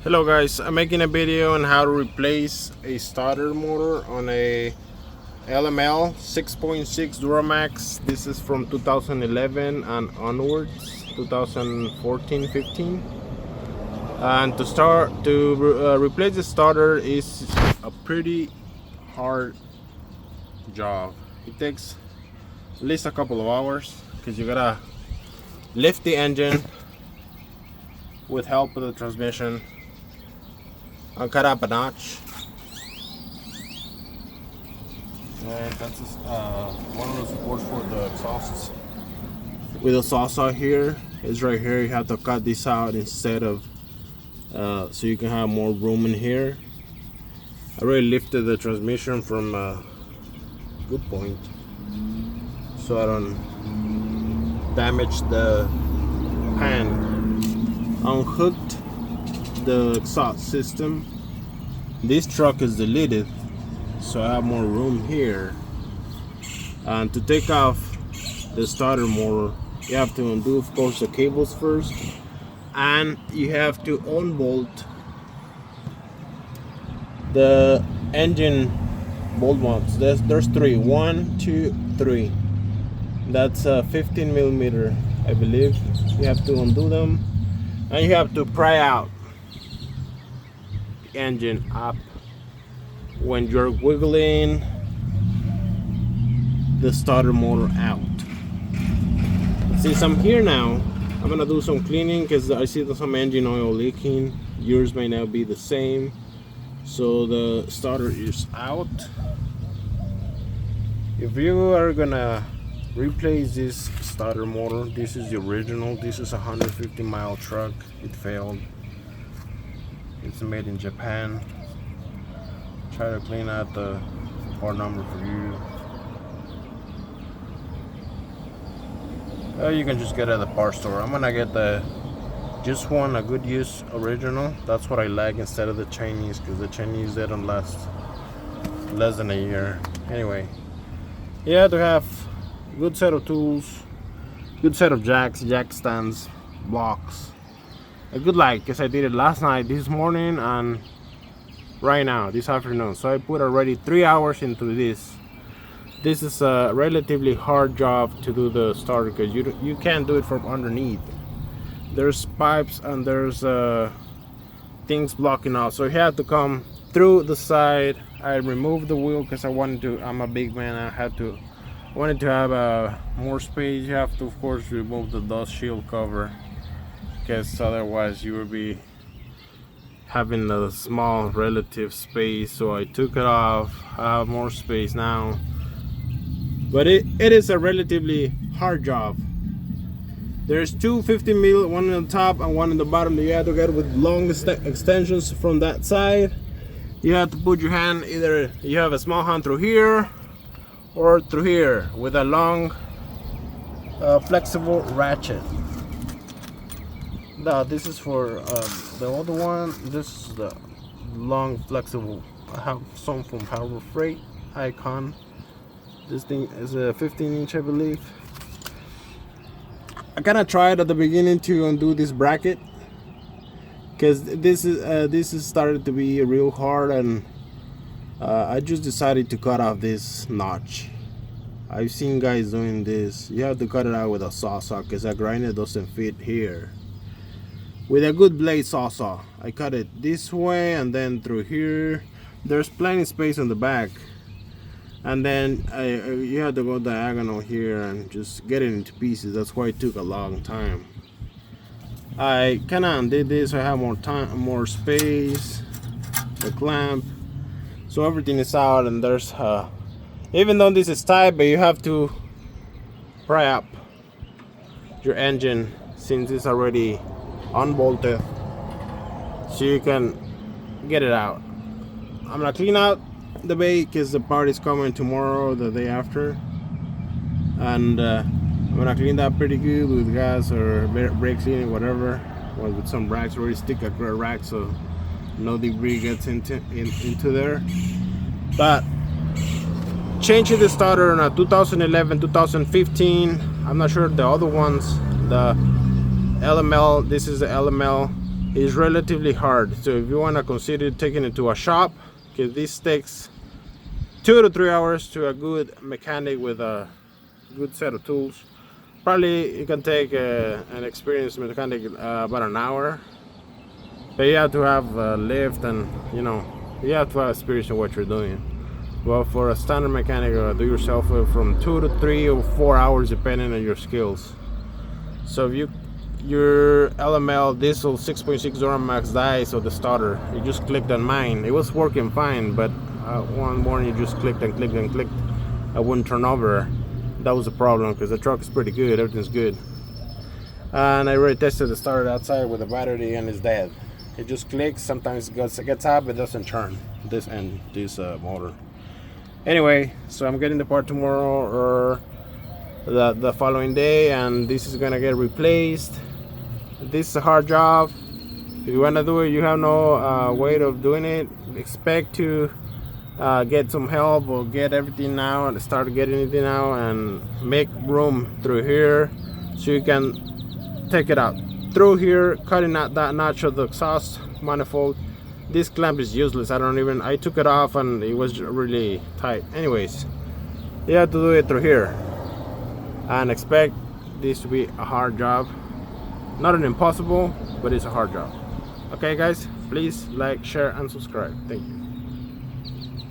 Hello guys, I'm making a video on how to replace a starter motor on a LML 6.6 Duramax. This is from 2011 and onwards, 2014-15. And to replace the starter is a pretty hard job. It takes at least a couple of hours because you gotta lift the engine with help of the transmission and cut up a notch. And that's one of the supports for the exhausts. With a saw here, it's right here. You have to cut this out instead of so you can have more room in here. I already lifted the transmission from a good point so I don't damage the pan. Unhooked the exhaust system. This truck is deleted, so I have more room here. And to take off the starter motor, you have to undo, of course, the cables first, and you have to unbolt the engine bolt mounts. There's three. 1, 2, 3. That's 15 millimeter, I believe. You have to undo them, and you have to pry out the engine up when you're wiggling the starter motor out. Since I'm here now, I'm gonna do some cleaning because I see some engine oil leaking. Yours may not be the same. So the starter is out. If you are gonna replace this starter motor, this is the original. This is a 150-mile truck. It failed. It's made in Japan. Try to clean out the part number for you. You can just get it at the parts store. I'm gonna get just one, a good use original. That's what I like instead of the Chinese, because the Chinese, they don't last less than a year. Anyway, you have to have a good set of tools, good set of jacks, jack stands, blocks, a good light, because I did it last night, this morning, and right now, this afternoon. So I put already 3 hours into this. This is a relatively hard job to do the starter because you can't do it from underneath. There's pipes and there's things blocking out, so you have to come through the side. I removed the wheel because I'm a big man. Wanted to have more space. You have to, of course, remove the dust shield cover because otherwise you will be having a small relative space. So I took it off. I have more space now, but it is a relatively hard job. There's two 50 mil, one on the top and one on the bottom that you have to get with long extensions from that side. You have to put your hand, either you have a small hand through here or through here with a long flexible ratchet. Now this is for the other one. This is the long flexible. I have some from Power Freight Icon. This thing is a 15-inch, I believe. I kind of tried at the beginning to undo this bracket because this is started to be real hard, and I just decided to cut off this notch. I've seen guys doing this. You have to cut it out with a saw because a grinder doesn't fit here. With a good blade saw, I cut it this way and then through here. There's plenty of space on the back, and then you have to go diagonal here and just get it into pieces. That's why it took a long time. I kind of undid this so I have more time, more space, the clamp, so everything is out. And there's even though this is tight, but you have to pry up your engine since it's already unbolted, so you can get it out. I'm gonna clean out the bay because the part is coming tomorrow, the day after, and I'm gonna clean that pretty good with gas or brake cleaning, whatever, or with some racks. Already stick a rack so no debris gets into there. But changing the starter on a 2011, 2015, I'm not sure the other ones, the LML, this is the LML is relatively hard. So if you want to consider taking it to a shop, because this takes 2 to 3 hours to a good mechanic with a good set of tools. Probably you can take an experienced mechanic about an hour, but you have to have a lift, and you know, you have to have experience in what you're doing. Well, for a standard mechanic, do yourself from 2 to 3 or 4 hours depending on your skills. So if your LML diesel 6.6 Duramax dies of the starter, you just clicked on mine. It was working fine, but one morning you just clicked and clicked and clicked. I wouldn't turn over. That was a problem because the truck is pretty good, everything's good. And I already tested the starter outside with the battery and it's dead. It just clicks, sometimes it gets up, but doesn't turn this motor. Anyway, so I'm getting the part tomorrow or the following day, and this is gonna get replaced. This is a hard job. If you wanna do it, you have no way of doing it. Expect to get some help or get everything out and start getting everything out and make room through here so you can take it out through here, cutting out that notch of the exhaust manifold. This clamp is useless. I took it off and it was really tight. Anyways, you have to do it through here and expect this to be a hard job. Not an impossible, but it's a hard job. Okay guys, please like, share and subscribe. Thank you.